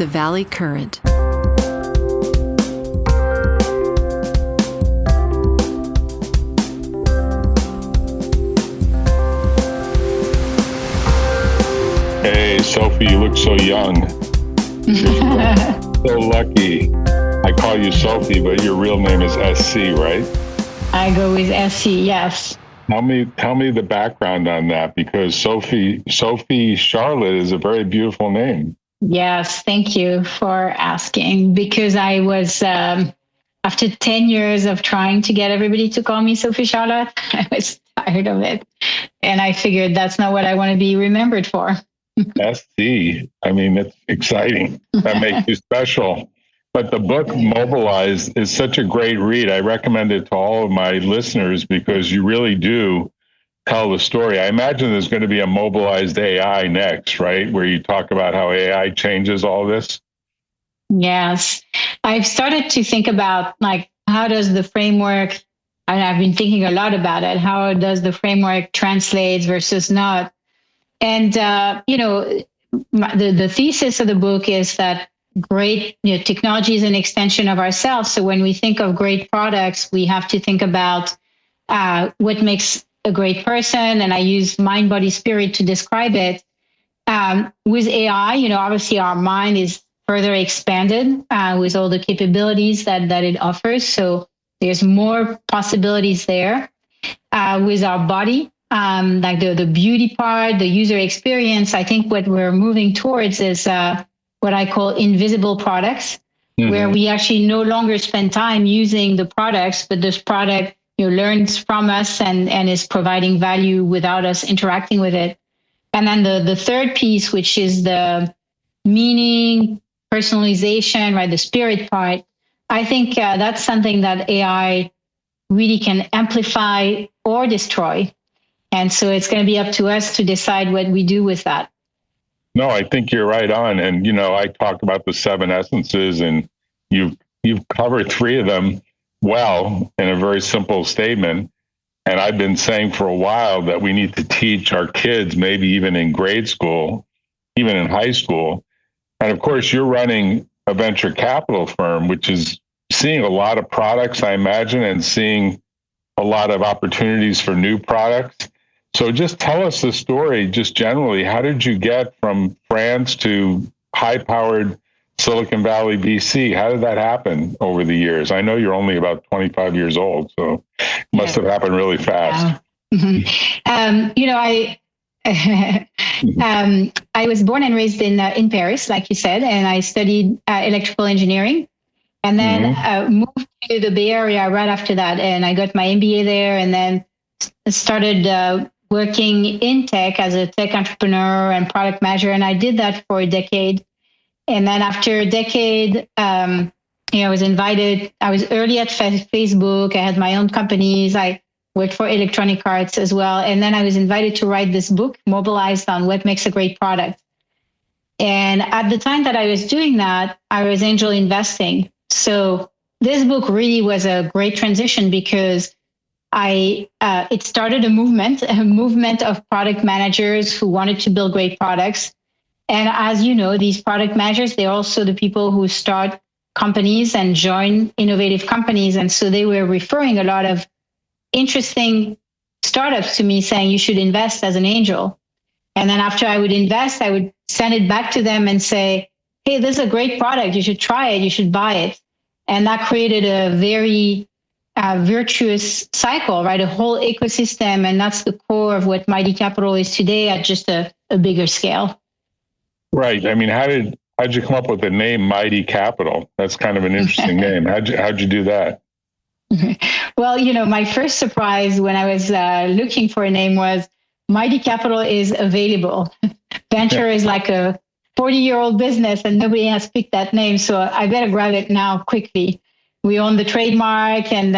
the Valley Current. Hey, Sophie, you look so young. So lucky. I call you Sophie, but your real name is SC, right? I go with SC, yes. Tell me the background on that, because Sophie Charlotte is a very beautiful name. Yes, thank you for asking. Because I was, after 10 years of trying to get everybody to call me Sophie Charlotte, I was tired of it. And I figured that's not what I want to be remembered for. SC, I mean, it's exciting. That makes you special. But the book Mobilized is such a great read. I recommend it to all of my listeners because you really do tell the story. I imagine there's going to be a Mobilized AI next, right? Where you talk about how AI changes all this. Yes. I've started to think about how does the framework, and I've been thinking a lot about it, how does the framework translate versus not? And, the thesis of the book is that great technology is an extension of ourselves. So when we think of great products, we have to think about what makes a great person. And I use mind, body, spirit to describe it. With AI, obviously our mind is further expanded with all the capabilities that it offers. So there's more possibilities there. With our body, like the beauty part, the user experience, I think what we're moving towards is what I call invisible products, where we actually no longer spend time using the products, but this product learns from us and is providing value without us interacting with it. And then the third piece, which is the meaning, personalization, right, the spirit part, I think that's something that AI really can amplify or destroy. And so it's going to be up to us to decide what we do with that. No, I think you're right on. And, I talked about the 7 essences, and you've covered 3 of them well in a very simple statement. And I've been saying for a while that we need to teach our kids, maybe even in grade school, even in high school. And of course, you're running a venture capital firm, which is seeing a lot of products, I imagine, and seeing a lot of opportunities for new products. So just tell us the story, just generally. How did you get from France to high-powered Silicon Valley, BC? How did that happen over the years? I know you're only about 25 years old, so it must have happened really fast. I was born and raised in Paris, like you said, and I studied electrical engineering, and then moved to the Bay Area right after that, and I got my MBA there, and then started working in tech as a tech entrepreneur and product manager. And I did that for a decade. And then after a decade, I was invited. I was early at Facebook. I had my own companies. I worked for Electronic Arts as well. And then I was invited to write this book, Mobilized, on what makes a great product. And at the time that I was doing that, I was angel investing. So this book really was a great transition because it started a movement of product managers who wanted to build great products. And as you know, these product managers, they're also the people who start companies and join innovative companies. And so they were referring a lot of interesting startups to me, saying you should invest as an angel. And then after I would invest, I would send it back to them and say, hey, this is a great product. You should try it. You should buy it. And that created a very virtuous cycle, right? A whole ecosystem. And that's the core of what Mighty Capital is today at just a bigger scale. Right. I mean, how'd you come up with the name Mighty Capital? That's kind of an interesting name. How'd you do that? Well, my first surprise when I was looking for a name was Mighty Capital is available. Venture is like a 40-year-old business and nobody has picked that name. So I better grab it now quickly. We own the trademark and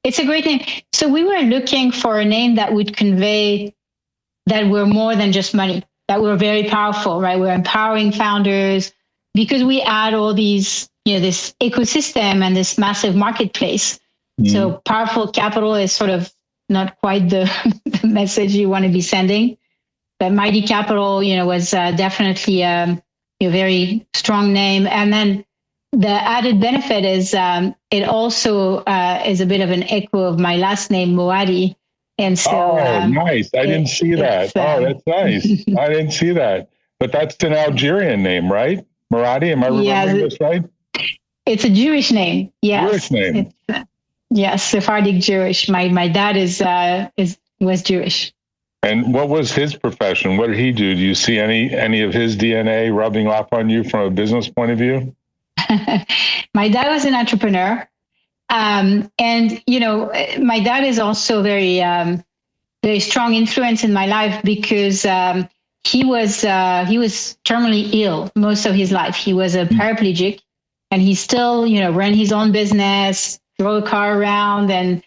it's a great name. So we were looking for a name that would convey that we're more than just money, that we're very powerful, right? We're empowering founders because we add all these, this ecosystem and this massive marketplace. So powerful capital is sort of not quite the message you want to be sending. But Mighty Capital, was definitely a very strong name. And then the added benefit is it also is a bit of an echo of my last name, Moatti. And so, nice. I didn't see that. That's nice. I didn't see that. But that's an Algerian name, right? Moratti, am I remembering this right? It's a Jewish name. Yes. Jewish name. Yes, Sephardic Jewish. My dad was Jewish. And what was his profession? What did he do? Do you see any of his DNA rubbing off on you from a business point of view? My dad was an entrepreneur. And, my dad is also very strong influence in my life because he was terminally ill most of his life. He was a paraplegic, and he still, ran his own business, drove a car around, and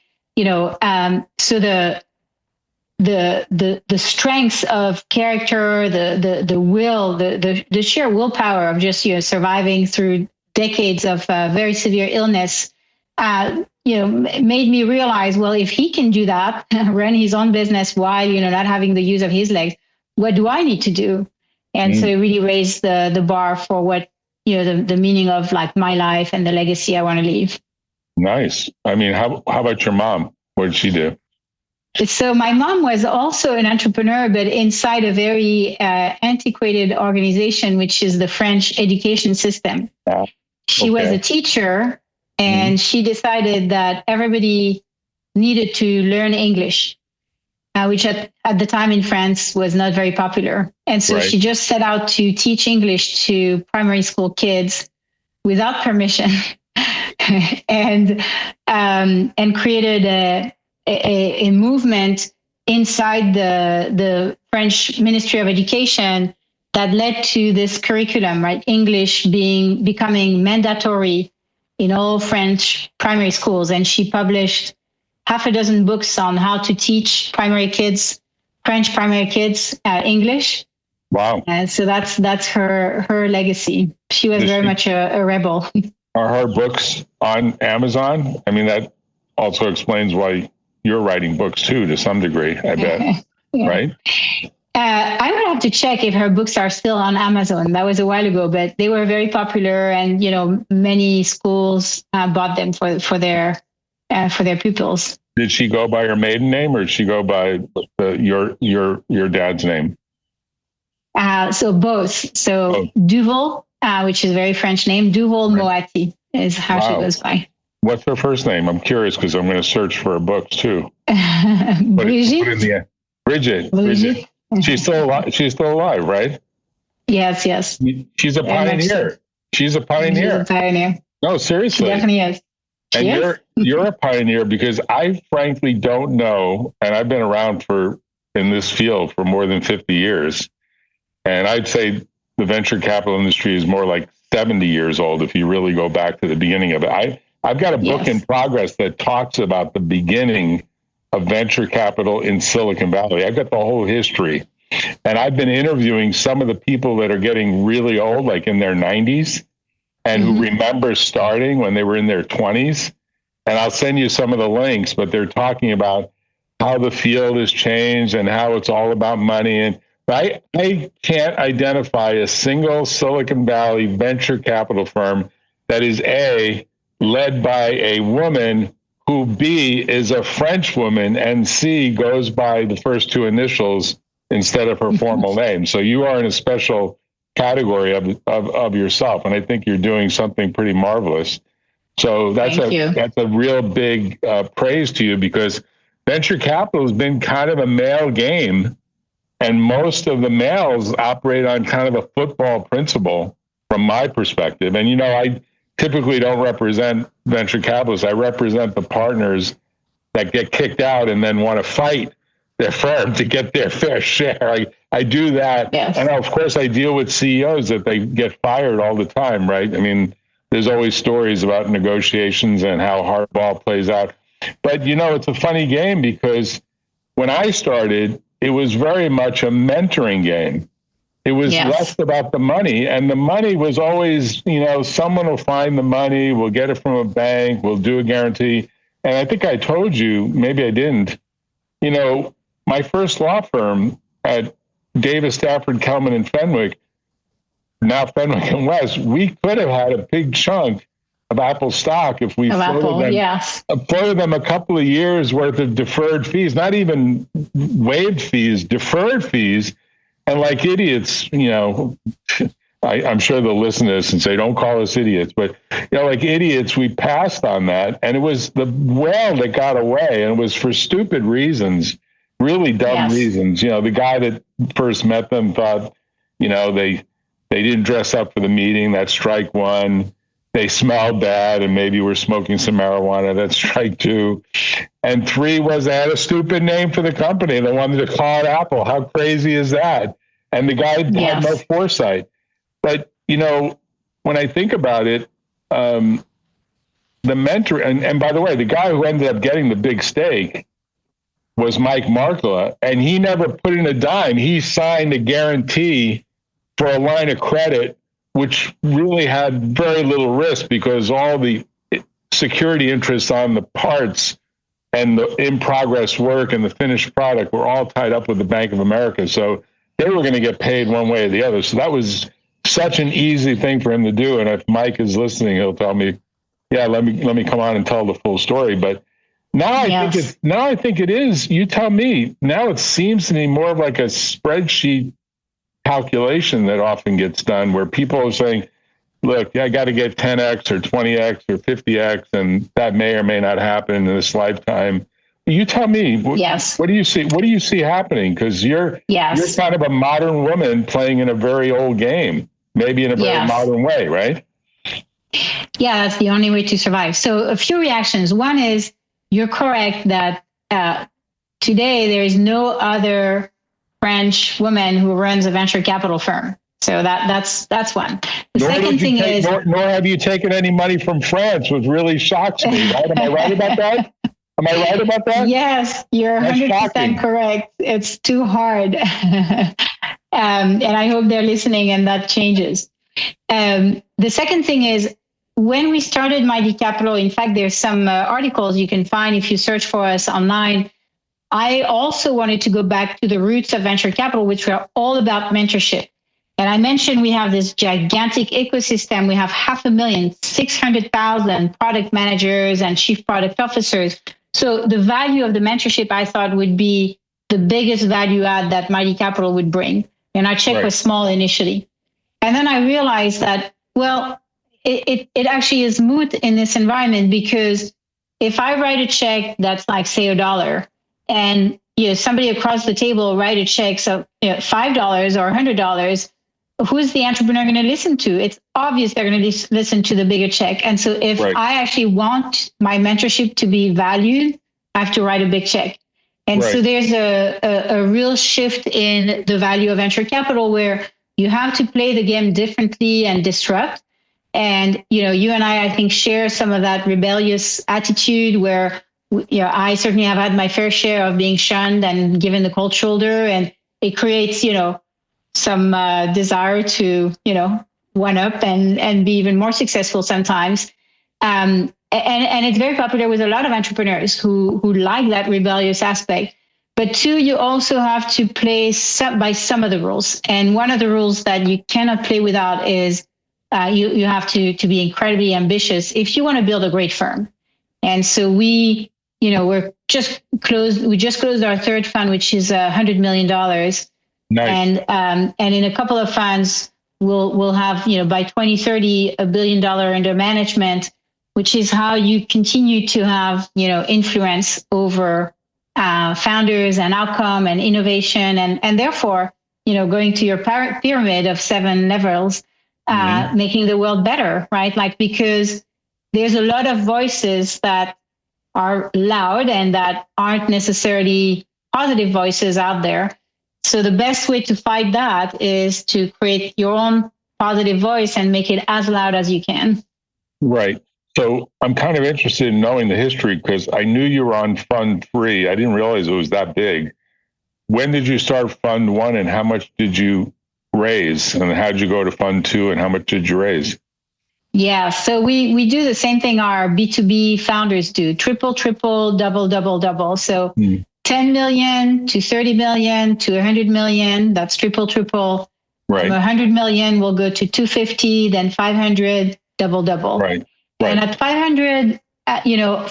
so the strengths of character, the will, the sheer willpower of just surviving through decades of very severe illness, made me realize, well, if he can do that, run his own business while not having the use of his legs, what do I need to do? And so it really raised the bar for what the meaning of like my life and the legacy I want to leave. Nice. I mean, how about your mom? What did she do? So my mom was also an entrepreneur, but inside a very antiquated organization, which is the French education system. She was a teacher, and she decided that everybody needed to learn English, which at the time in France was not very popular. And so she just set out to teach English to primary school kids without permission and created a movement inside the French Ministry of Education that led to this curriculum, right? English becoming mandatory in all French primary schools. And she published half a dozen books on how to teach French primary kids, English. Wow. And so that's her legacy. She was very much a rebel. Are her books on Amazon? I mean, that also explains why you're writing books too, to some degree, I bet, right? I would have to check if her books are still on Amazon. That was a while ago, but they were very popular, and many schools bought them for their pupils. Did she go by her maiden name, or did she go by your dad's name? So both. So Duval, which is a very French name, Duval Moatti is how she goes by. What's her first name? I'm curious because I'm going to search for her books too. Brigitte. Bridget. She's still alive. She's still alive, right? Yes. She's a pioneer. She's a pioneer. She's a pioneer. No, seriously. She definitely is. And you're a pioneer, because I frankly don't know, and I've been around in this field for more than 50 years. And I'd say the venture capital industry is more like 70 years old if you really go back to the beginning of it. I've got a book in progress that talks about the beginning of venture capital in Silicon Valley. I've got the whole history. And I've been interviewing some of the people that are getting really old, like in their 90s, and who remember starting when they were in their 20s. And I'll send you some of the links, but they're talking about how the field has changed and how it's all about money. And I can't identify a single Silicon Valley venture capital firm that is led by a woman who B is a French woman and C goes by the first two initials instead of her formal name. So you are in a special category of yourself, and I think you're doing something pretty marvelous. So that's a real big praise to you, because venture capital has been kind of a male game, and most of the males operate on kind of a football principle from my perspective. And I typically don't represent venture capitalists. I represent the partners that get kicked out and then want to fight their firm to get their fair share. I do that. Yes. And of course, I deal with CEOs that they get fired all the time, right? I mean, there's always stories about negotiations and how hardball plays out. But, it's a funny game, because when I started, it was very much a mentoring game. It was less about the money, and the money was always, someone will find the money, we'll get it from a bank, we'll do a guarantee. And I think I told you, maybe I didn't, my first law firm at Davis, Stafford, Kelman, and Fenwick, now Fenwick and West, we could have had a big chunk of Apple stock if we floated them a couple of years worth of deferred fees, not even waived fees, deferred fees. And like idiots, I'm sure they'll listen to this and say, don't call us idiots, but like idiots, we passed on that. And it was the whale that got away, and it was for stupid reasons, really dumb reasons. The guy that first met them thought, they didn't dress up for the meeting. That's strike one. They smelled bad and maybe were smoking some marijuana. That's strike two. And three was they had a stupid name for the company. They wanted to call it Apple. How crazy is that? And the guy had no foresight. But, when I think about it, the mentor, and by the way, the guy who ended up getting the big stake was Mike Markula, and he never put in a dime. He signed a guarantee for a line of credit, which really had very little risk because all the security interests on the parts and the in-progress work and the finished product were all tied up with the Bank of America. So they were going to get paid one way or the other. So that was such an easy thing for him to do. And if Mike is listening, he'll tell me, yeah, let me come on and tell the full story. But now I think it is, you tell me, now it seems to me more of like a spreadsheet calculation that often gets done where people are saying, look, I got to get 10x or 20x or 50x, and that may or may not happen in this lifetime. You tell me, what do you see? What do you see happening? Because you're kind of a modern woman playing in a very old game, maybe in a very modern way, right? Yeah, that's the only way to survive. So a few reactions. One is you're correct that today there is no other French woman who runs a venture capital firm. So that's one. The second thing is, nor have you taken any money from France, which really shocks me. Right? Am I right about that? Am I right about that? Yes, you're 100% correct. It's too hard. And I hope they're listening and that changes. The second thing is, when we started Mighty Capital, in fact, there's some articles you can find if you search for us online. I also wanted to go back to the roots of venture capital, which were all about mentorship. And I mentioned we have this gigantic ecosystem. We have 500,000, 600,000 product managers and chief product officers. So the value of the mentorship, I thought, would be the biggest value add that Mighty Capital would bring. And our check was small initially. And then I realized that, well, it actually is moot in this environment, because if I write a check that's like, say, $1, and somebody across the table write a check so $5 or $100, who's the entrepreneur going to listen to? It's obvious they're going to listen to the bigger check. And so if I actually want my mentorship to be valued, I have to write a big check. And so there's a real shift in the value of venture capital, where you have to play the game differently and disrupt. And, you and I think, share some of that rebellious attitude where, I certainly have had my fair share of being shunned and given the cold shoulder, and it creates, some desire to, one up and be even more successful sometimes. And it's very popular with a lot of entrepreneurs who like that rebellious aspect. But two, you also have to play by some of the rules. And one of the rules that you cannot play without is you have to be incredibly ambitious if you want to build a great firm. And so we just closed our third fund, which is $100 million. Nice. And in a couple of funds, we'll have, by 2030, $1 billion under management, which is how you continue to have, influence over founders and outcome and innovation, and therefore, going to your pyramid of 7 levels, making the world better, right? Like, because there's a lot of voices that are loud and that aren't necessarily positive voices out there. So the best way to fight that is to create your own positive voice and make it as loud as you can. Right. So I'm kind of interested in knowing the history, because I knew you were on Fund 3. I didn't realize it was that big. When did you start Fund 1, and how much did you raise? And how did you go to Fund 2, and how much did you raise? Yeah, so we do the same thing our B2B founders do: triple, double. So 10 million to 30 million to 100 million, that's triple. Right. 100 million will go to 250, then 500, double. Right. And at 500,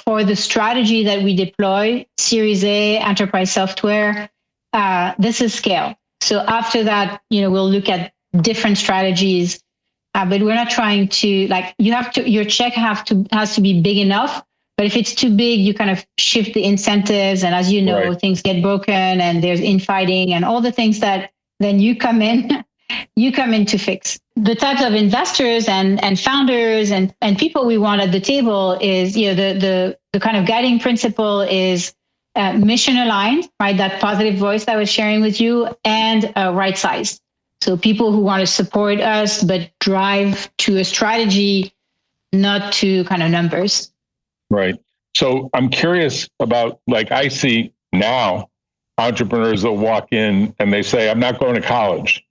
for the strategy that we deploy, Series A, enterprise software, this is scale. So after that, we'll look at different strategies, but we're not trying to your check has to be big enough. But if it's too big, you kind of shift the incentives, and as you know, Right. things get broken, and there's infighting, and all the things that then you come in to fix. The types of investors and founders and people we want at the table is, the kind of guiding principle is mission aligned, right? That positive voice that I was sharing with you, and right sized. So people who want to support us, but drive to a strategy, not to kind of numbers. Right. So I'm curious about, I see now entrepreneurs that walk in and they say, I'm not going to college.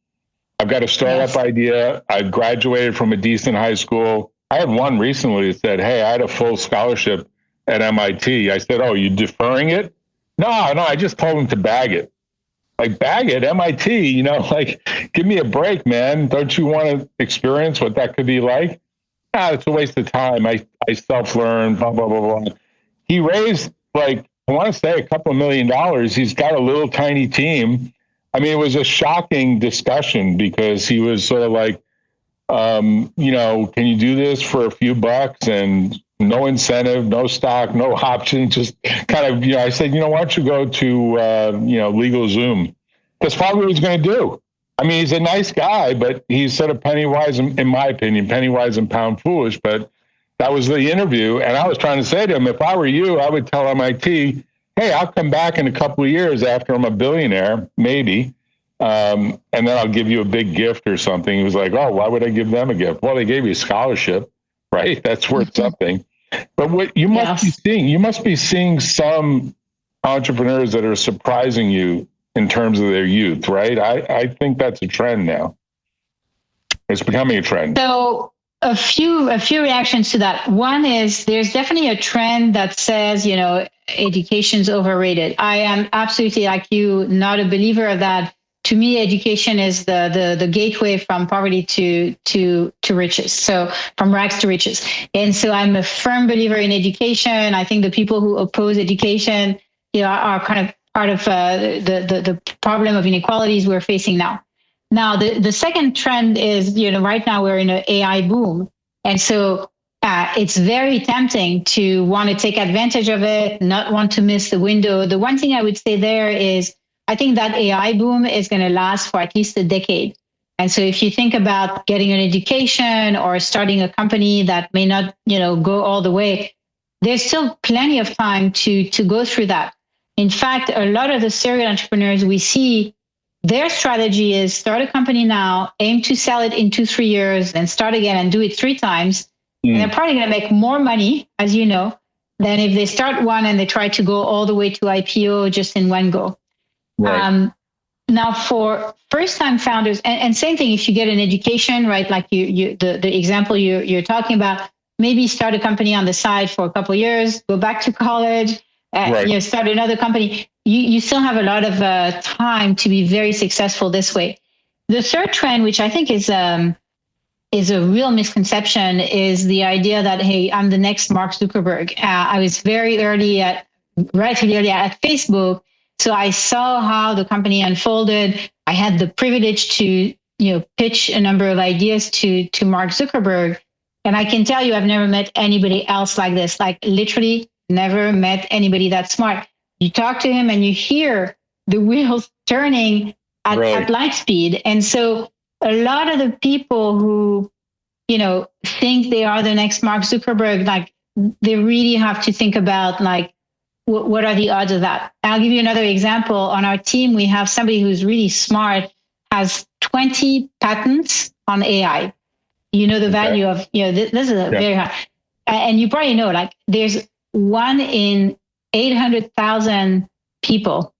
I've got a startup idea. I graduated from a decent high school. I had one recently that said, hey, I had a full scholarship at MIT. I said, oh, you deferring it? No, I just told them to bag it. Bag it, MIT, give me a break, man. Don't you want to experience what that could be like? It's a waste of time. I self-learn, blah, blah, blah, blah. He raised, I want to say $2 million. He's got a little tiny team. I mean, it was a shocking discussion because he was sort of can you do this for a few bucks and no incentive, no stock, no option, just kind of, I said, why don't you go to, LegalZoom? That's probably what he's going to do. I mean, he's a nice guy, but he's sort of penny-wise, in my opinion, penny-wise and pound foolish. But that was the interview. And I was trying to say to him, if I were you, I would tell MIT, hey, I'll come back in a couple of years after I'm a billionaire, maybe, and then I'll give you a big gift or something. He was like, oh, why would I give them a gift? Well, they gave you a scholarship, right? That's worth something. But what you must be seeing some entrepreneurs that are surprising you in terms of their youth, right? I think that's a trend now. It's becoming a trend. So a few reactions to that. One is there's definitely a trend that says, education's overrated. I am absolutely, like you, not a believer of that. To me, education is the gateway from poverty to riches. So from rags to riches. And so I'm a firm believer in education. I think the people who oppose education, are kind of part of the problem of inequalities we're facing now. Now, the second trend is, right now we're in an AI boom. And so it's very tempting to want to take advantage of it, not want to miss the window. The one thing I would say there is, I think that AI boom is going to last for at least a decade. And so if you think about getting an education or starting a company that may not, go all the way, there's still plenty of time to go through that. In fact, a lot of the serial entrepreneurs we see, their strategy is start a company now, aim to sell it in 2-3 years, then start again and do it 3 times. And they're probably going to make more money, as you know, than if they start one and they try to go all the way to IPO just in one go. Right. Now, for first-time founders, and same thing, if you get an education, right, like the example you're talking about, maybe start a company on the side for a couple of years, go back to college, start another company. You still have a lot of time to be very successful this way. The third trend, which I think is a real misconception, is the idea that, hey, I'm the next Mark Zuckerberg. I was relatively early at Facebook. So I saw how the company unfolded. I had the privilege to, pitch a number of ideas to Mark Zuckerberg. And I can tell you, I've never met anybody else like this, literally never met anybody that smart. You talk to him and you hear the wheels turning at light speed. And so a lot of the people who, think they are the next Mark Zuckerberg, they really have to think about, what are the odds of that? I'll give you another example. On our team, we have somebody who's really smart, has 20 patents on AI. The value of, this is very high. And you probably know, there's 1 in 800,000 people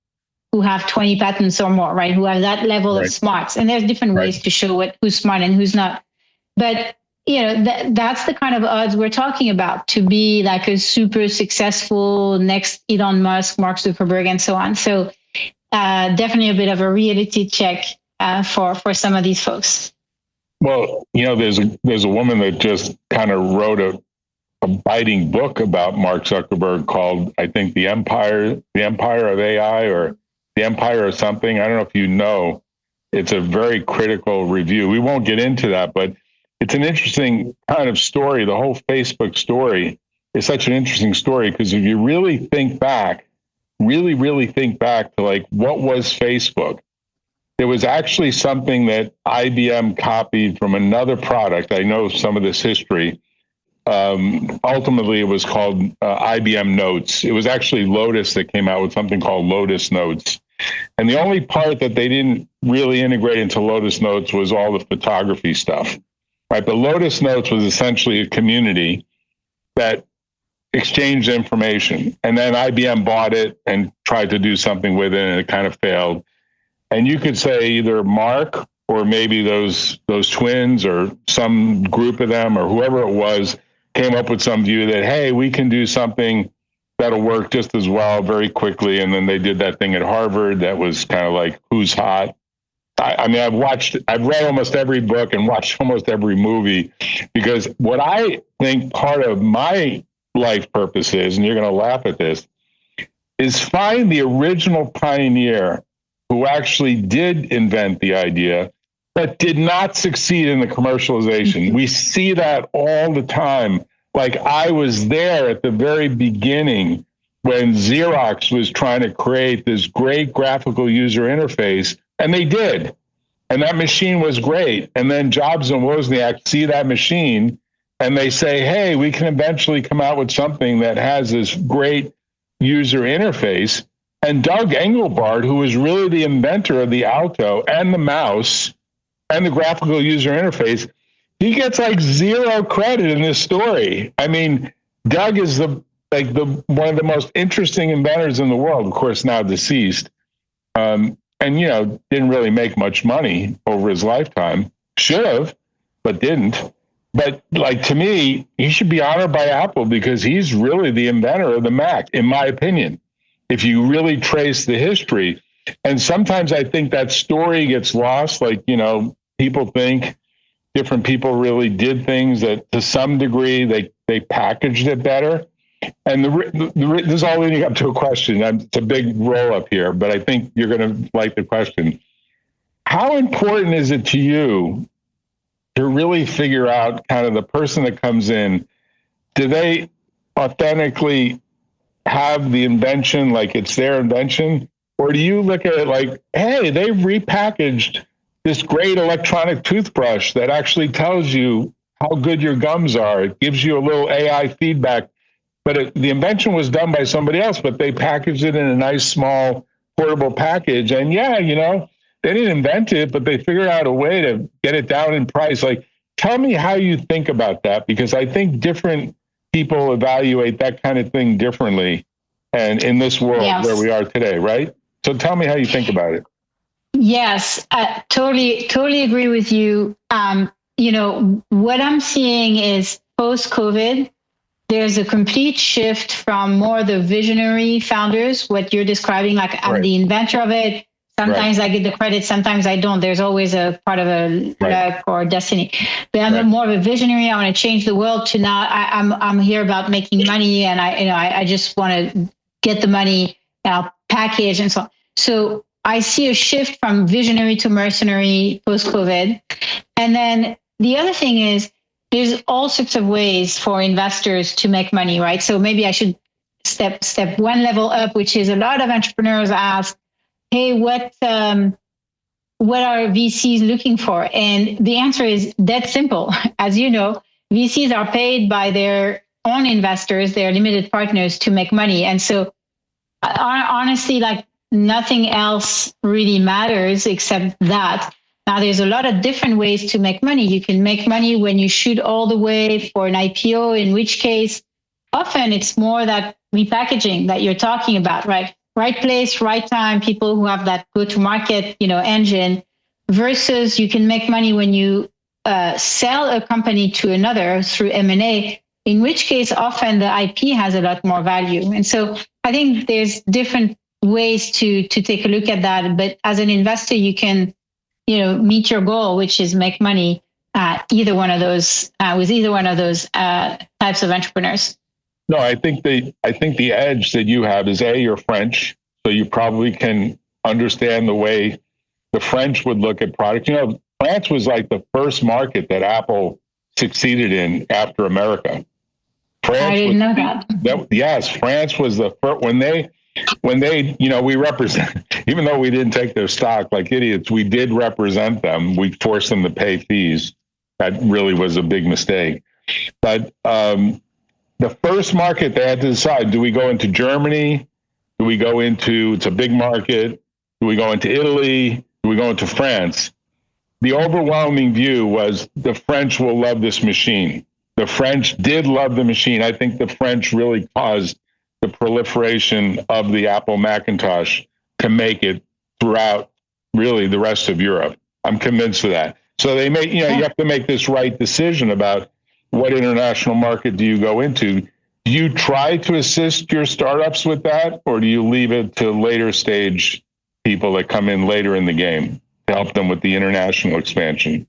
who have 20 patents or more, right? Who have that level of smarts. And there's different ways to show who's smart and who's not. But that's the kind of odds we're talking about, to be a super successful next Elon Musk, Mark Zuckerberg, and so on. So definitely a bit of a reality check for some of these folks. Well, there's a woman that just kind of wrote a biting book about Mark Zuckerberg called, I think, The Empire of AI, or The Empire of something. I don't know if you know. It's a very critical review. We won't get into that, but it's an interesting kind of story. The whole Facebook story is such an interesting story, because if you really think back, really think back to like, what was Facebook? There was actually something that IBM copied from another product. I know some of this history. Ultimately, it was called IBM Notes. It was actually Lotus that came out with something called Lotus Notes. And the only part that they didn't really integrate into Lotus Notes was all the photography stuff, right? But Lotus Notes was essentially a community that exchanged information. And then IBM bought it and tried to do something with it, and it kind of failed. And you could say either Mark or maybe those twins or some group of them or whoever it was came up with some view that, hey, we can do something that'll work just as well very quickly. And then they did that thing at Harvard that was kind of like, who's hot? I mean, I've read almost every book and watched almost every movie, because what I think part of my life purpose is, and you're going to laugh at this, is find the original pioneer who actually did invent the idea but did not succeed in the commercialization. We see that all the time. Like, I was there at the very beginning when Xerox was trying to create this great graphical user interface, and they did. And that machine was great. And then Jobs and Wozniak see that machine and they say, hey, we can eventually come out with something that has this great user interface. And Doug Engelbart, who was really the inventor of the Alto and the mouse and the graphical user interface, he gets like zero credit in this story. I mean, Doug is one of the most interesting inventors in the world, of course, now deceased. And, didn't really make much money over his lifetime. Should have, but didn't. But like, to me, he should be honored by Apple because he's really the inventor of the Mac, in my opinion, if you really trace the history. And sometimes I think that story gets lost. Like, people think different people really did things that to some degree they packaged it better. And this is all leading up to a question. It's a big roll up here, but I think you're going to like the question. How important is it to you to really figure out kind of the person that comes in? Do they authentically have the invention like it's their invention? Or do you look at it like, hey, they've repackaged this great electronic toothbrush that actually tells you how good your gums are. It gives you a little AI feedback. But the invention was done by somebody else, but they packaged it in a nice, small, portable package. And they didn't invent it, but they figured out a way to get it down in price. Like, tell me how you think about that, because I think different people evaluate that kind of thing differently. And in this world where we are today, right? So tell me how you think about it. Yes, totally agree with you. What I'm seeing is post-COVID, there's a complete shift from more the visionary founders, what you're describing, like I'm the inventor of it. Sometimes I get the credit, sometimes I don't. There's always a part of a luck or destiny. But I'm more of a visionary. I want to change the world. To now, I'm here about making money, and I just want to get the money and I'll package and so on. So I see a shift from visionary to mercenary post-COVID. And then the other thing is there's all sorts of ways for investors to make money, right? So maybe I should step one level up, which is a lot of entrepreneurs ask, hey, what are VCs looking for? And the answer is that simple. As you know, VCs are paid by their own investors, their limited partners, to make money. And so honestly, like, nothing else really matters except that. Now, there's a lot of different ways to make money. You can make money when you shoot all the way for an IPO, in which case, often it's more that repackaging that you're talking about, right? Right place, right time, people who have that go-to-market, engine, versus you can make money when you sell a company to another through M&A, in which case often the IP has a lot more value. And so I think there's different ways to take a look at that. But as an investor, you can meet your goal, which is make money, either one of those with either one of those types of entrepreneurs. No, I think the edge that you have is you're French, so you probably can understand the way the French would look at products. France was like the first market that Apple succeeded in after America. I didn't know that. Yes, France was the first when they, we represent, even though we didn't take their stock like idiots, we did represent them. We forced them to pay fees. That really was a big mistake. But the first market they had to decide, do we go into Germany? Do we go into, it's a big market. Do we go into Italy? Do we go into France? The overwhelming view was the French will love this machine. The French did love the machine. I think the French really caused the proliferation of the Apple Macintosh to make it throughout really the rest of Europe. I'm convinced of that. So they make, you have to make this right decision about what international market do you go into. Do you try to assist your startups with that, or do you leave it to later stage people that come in later in the game to help them with the international expansion?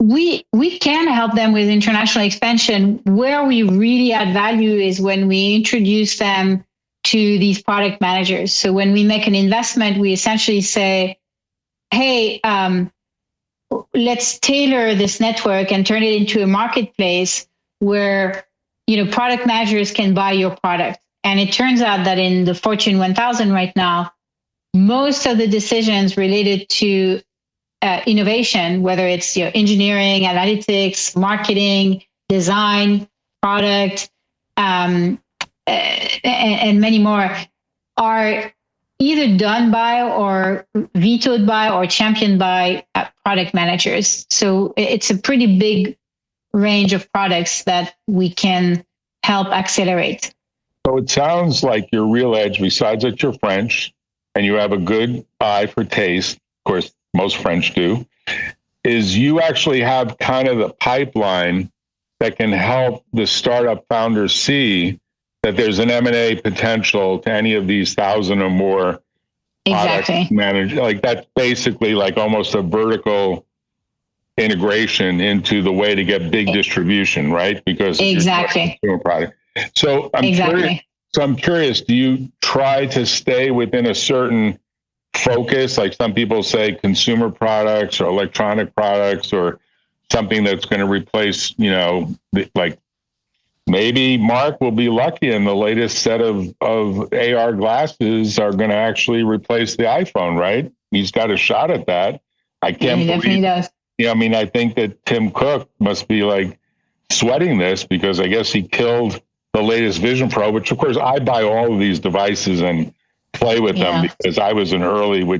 We can help them with international expansion. Where we really add value is when we introduce them to these product managers. So when we make an investment, we essentially say, hey, let's tailor this network and turn it into a marketplace where, product managers can buy your product. And it turns out that in the Fortune 1000 right now, most of the decisions related to innovation, whether it's engineering, analytics, marketing, design, product, and many more, are either done by or vetoed by or championed by product managers. So it's a pretty big range of products that we can help accelerate. So it sounds like your real edge, besides that you're French and you have a good eye for taste, of course, most French do, is you actually have kind of the pipeline that can help the startup founders see that there's an M&A potential to any of these 1,000 or more product managers. Like that's basically like almost a vertical integration into the way to get big distribution, right? Because consumer product. So I'm curious, do you try to stay within a certain focus? Like some people say consumer products or electronic products or something that's going to replace, like maybe Mark will be lucky and the latest set of AR glasses are going to actually replace the iPhone, right? He's got a shot at that. I can't believe definitely does. I think that Tim Cook must be like sweating this because I guess he killed the latest Vision Pro, which of course I buy all of these devices and play with them because I was with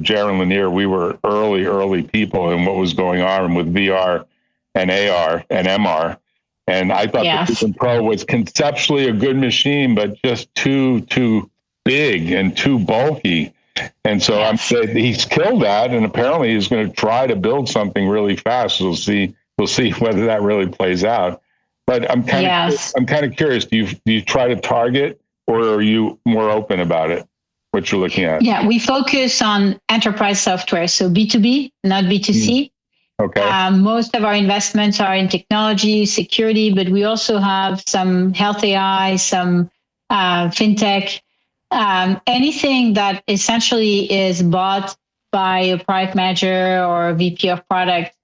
Jaron Lanier, we were early people in what was going on with VR and AR and MR. And I thought the Vision Pro was conceptually a good machine, but just too big and too bulky. And so I'm saying he's killed that, and apparently he's going to try to build something really fast. We'll see whether that really plays out. But I'm kind of curious. Do you try to target, or are you more open about it? What you're looking at? Yeah, we focus on enterprise software, so B2B, not B2C. Okay. Most of our investments are in technology, security, but we also have some health AI, some fintech. Anything that essentially is bought by a product manager or a VP of product,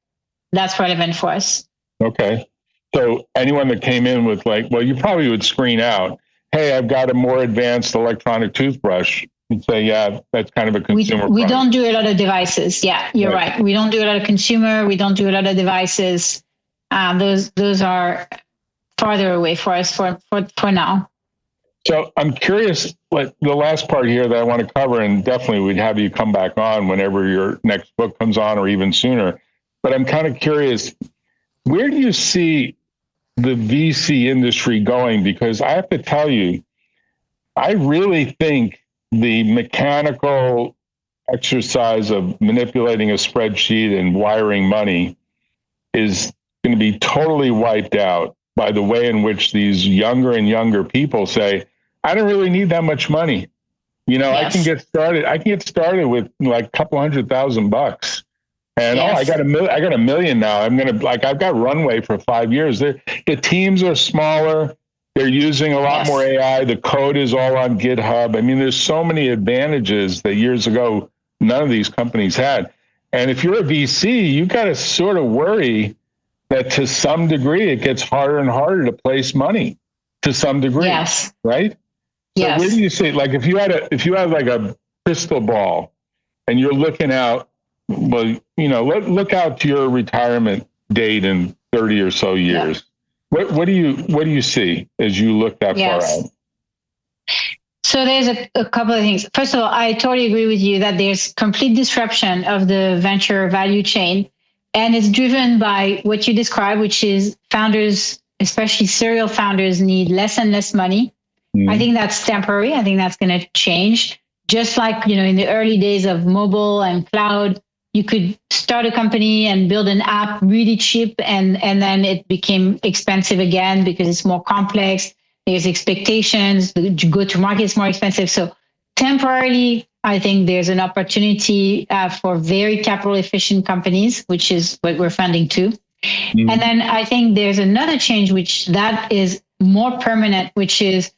that's relevant for us. Okay. So anyone that came in with you probably would screen out, hey, I've got a more advanced electronic toothbrush. You'd say, yeah, that's kind of a consumer We don't do a lot of devices. Yeah, you're right. We don't do a lot of consumer. We don't do a lot of devices. Those are farther away for us for now. So I'm curious, the last part here that I want to cover, and definitely we'd have you come back on whenever your next book comes on or even sooner. But I'm kind of curious, where do you see the VC industry going? Because I have to tell you, I really think the mechanical exercise of manipulating a spreadsheet and wiring money is going to be totally wiped out by the way in which these younger and younger people say, I don't really need that much money. I can get started. I can get started with like a couple $100,000. And I got a million now. I've got runway for 5 years. The teams are smaller. They're using a lot more AI. The code is all on GitHub. I mean, there's so many advantages that years ago none of these companies had. And if you're a VC, you got to sort of worry that to some degree it gets harder and harder to place money to some degree. Yes. Right? So where do you see, like, if you had like a crystal ball and you're looking out, well, look out to your retirement date in 30 or so years. What do you see as you look that far out? So there's a couple of things. First of all, I totally agree with you that there's complete disruption of the venture value chain. And it's driven by what you described, which is founders, especially serial founders, need less and less money. I think that's temporary. I think that's going to change. Just like, in the early days of mobile and cloud, you could start a company and build an app really cheap, and then it became expensive again because it's more complex. There's expectations. The go-to-market is more expensive. So temporarily, I think there's an opportunity for very capital-efficient companies, which is what we're funding too. And then I think there's another change, which that is more permanent, which is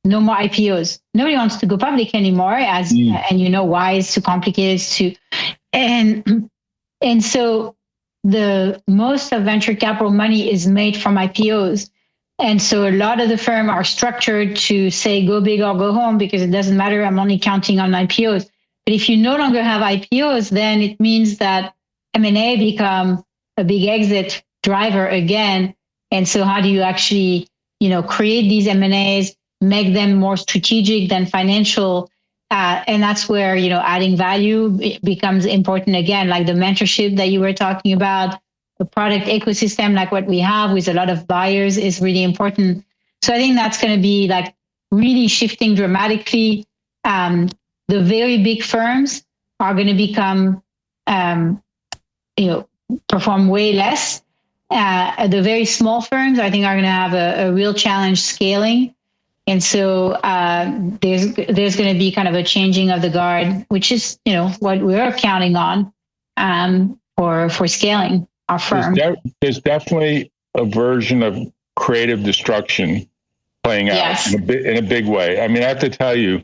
no more IPOs. Nobody wants to go public anymore, and why? It's too complicated. And so the most of venture capital money is made from IPOs. And so a lot of the firms are structured to say, go big or go home, because it doesn't matter. I'm only counting on IPOs. But if you no longer have IPOs, then it means that M&A become a big exit driver again. And so how do you actually, create these M&As, make them more strategic than financial? And that's where, adding value becomes important again, like the mentorship that you were talking about, the product ecosystem, like what we have with a lot of buyers, is really important. So I think that's going to be like really shifting dramatically. The very big firms are going to become, perform way less. The very small firms, I think, are going to have a real challenge scaling. And so there's going to be kind of a changing of the guard, which is, what we're counting on for scaling our firm. There's definitely a version of creative destruction playing out in a big way. I mean, I have to tell you,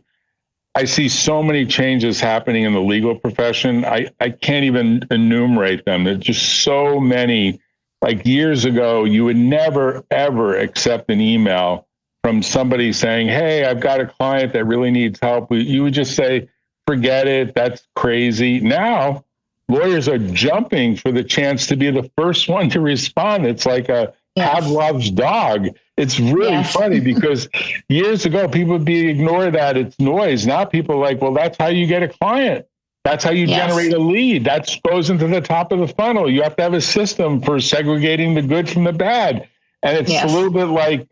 I see so many changes happening in the legal profession. I can't even enumerate them. There's just so many. Like years ago, you would never, ever accept an email from somebody saying, hey, I've got a client that really needs help. You would just say, forget it. That's crazy. Now, lawyers are jumping for the chance to be the first one to respond. It's like a Pavlov's dog. It's really funny because years ago, people would ignore that. It's noise. Now people are like, well, that's how you get a client. That's how you generate a lead. That goes into the top of the funnel. You have to have a system for segregating the good from the bad. And it's a little bit like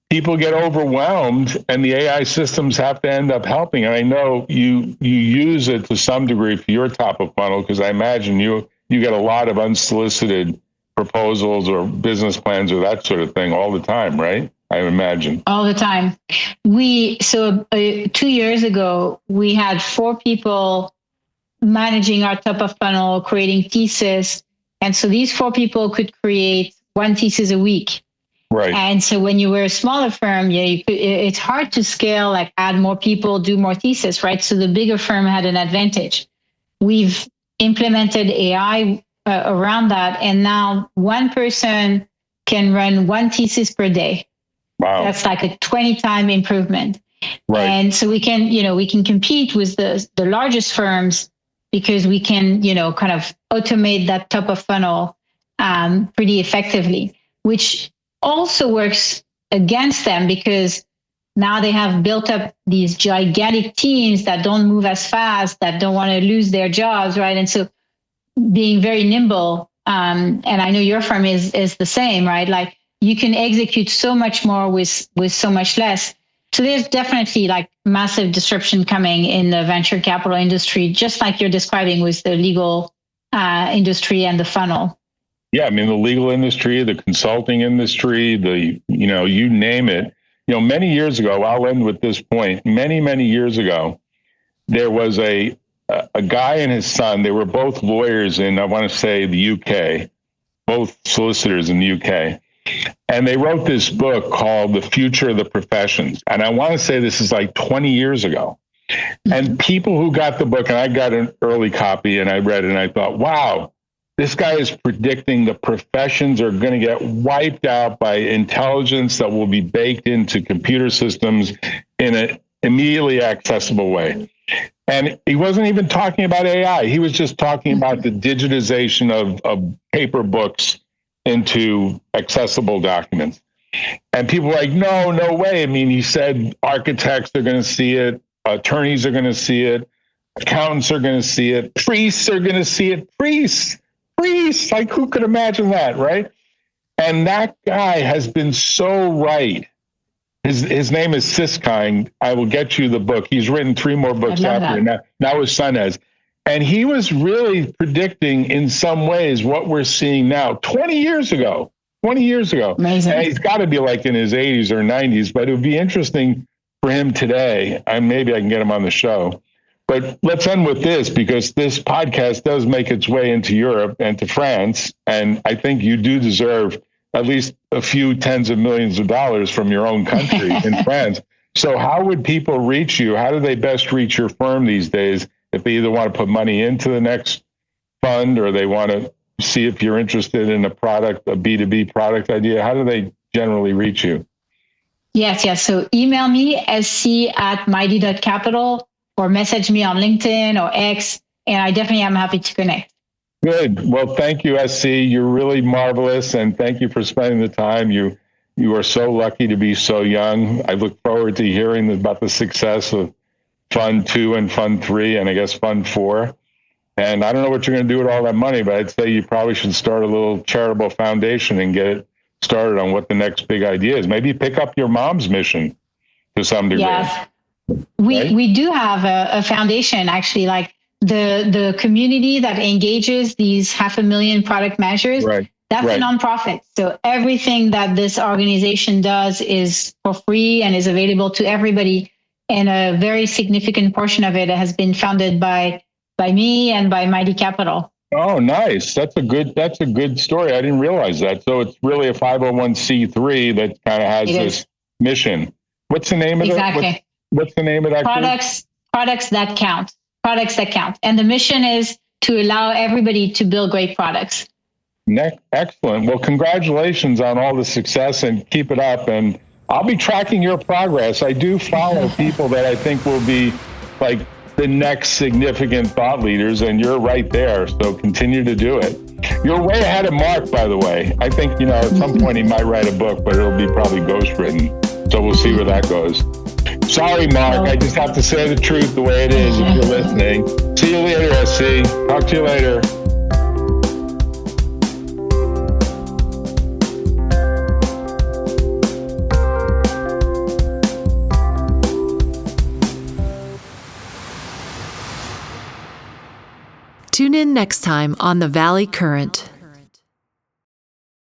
people get overwhelmed and the AI systems have to end up helping. And I know you use it to some degree for your top of funnel, because I imagine you get a lot of unsolicited proposals or business plans or that sort of thing all the time, right? I imagine. All the time. 2 years ago, we had 4 people managing our top of funnel, creating thesis. And so these 4 people could create 1 thesis a week. Right. And so when you were a smaller firm, it's hard to scale, like add more people, do more thesis, right? So the bigger firm had an advantage. We've implemented AI around that. And now 1 person can run 1 thesis per day. Wow. That's like a 20-time improvement. Right. And so we can compete with the largest firms because we can, kind of automate that top of funnel pretty effectively, which also works against them because now they have built up these gigantic teams that don't move as fast, that don't want to lose their jobs, right? And so being very nimble, and I know your firm is the same, right? Like you can execute so much more with so much less. So there's definitely like massive disruption coming in the venture capital industry, just like you're describing with the legal industry and the funnel. Yeah, I mean, the legal industry, the consulting industry, you name it. Many years ago, I'll end with this point. Many, many years ago, there was a a guy and his son. They were both lawyers in, I want to say, the UK, both solicitors in the UK. And they wrote this book called The Future of the Professions. And I want to say this is like 20 years ago. And people who got the book, and I got an early copy and I read it and I thought, wow, this guy is predicting the professions are going to get wiped out by intelligence that will be baked into computer systems in an immediately accessible way. And he wasn't even talking about AI. He was just talking about the digitization of paper books into accessible documents. And people were like, no way. I mean, he said architects are going to see it, attorneys are going to see it, accountants are going to see it, priests are going to see it, priests, like who could imagine that, right? And that guy has been so right. His name is Siskind. I will get you the book. He's written 3 more books after it. Now his son has. And he was really predicting in some ways what we're seeing now 20 years ago. Amazing. And he's got to be like in his 80s or 90s, but it would be interesting for him today. And maybe I can get him on the show. But let's end with this, because this podcast does make its way into Europe and to France. And I think you do deserve at least a few tens of millions of dollars from your own country in France. So how would people reach you? How do they best reach your firm these days if they either want to put money into the next fund or they want to see if you're interested in a product, a B2B product idea? How do they generally reach you? Yes. So email me, sc@mighty.capital, or message me on LinkedIn or X, and I definitely am happy to connect. Good. Well, thank you, SC. You're really marvelous, and thank you for spending the time. You are so lucky to be so young. I look forward to hearing about the success of Fund 2 and Fund 3, and I guess Fund 4. And I don't know what you're going to do with all that money, but I'd say you probably should start a little charitable foundation and get it started on what the next big idea is. Maybe pick up your mom's mission to some degree. Yes. We do have a foundation, actually, like the community that engages these 500,000 product managers. Right. That's a nonprofit. So everything that this organization does is for free and is available to everybody. And a very significant portion of it has been funded by me and by Mighty Capital. Oh, nice. That's a good story. I didn't realize that. So it's really a 501c3 that kind of has this mission. What's the name of it? Exactly. What's the name of that? Products that count. And the mission is to allow everybody to build great products. Excellent. Well, congratulations on all the success and keep it up. And I'll be tracking your progress. I do follow people that I think will be like the next significant thought leaders, and you're right there. So continue to do it. You're way ahead of Mark, by the way. I think, at some point he might write a book, but it'll be probably ghostwritten. So we'll see where that goes. Sorry, Mark. I just have to say the truth the way it is if you're listening. See you later, SC. Talk to you later. Tune in next time on The Valley Current.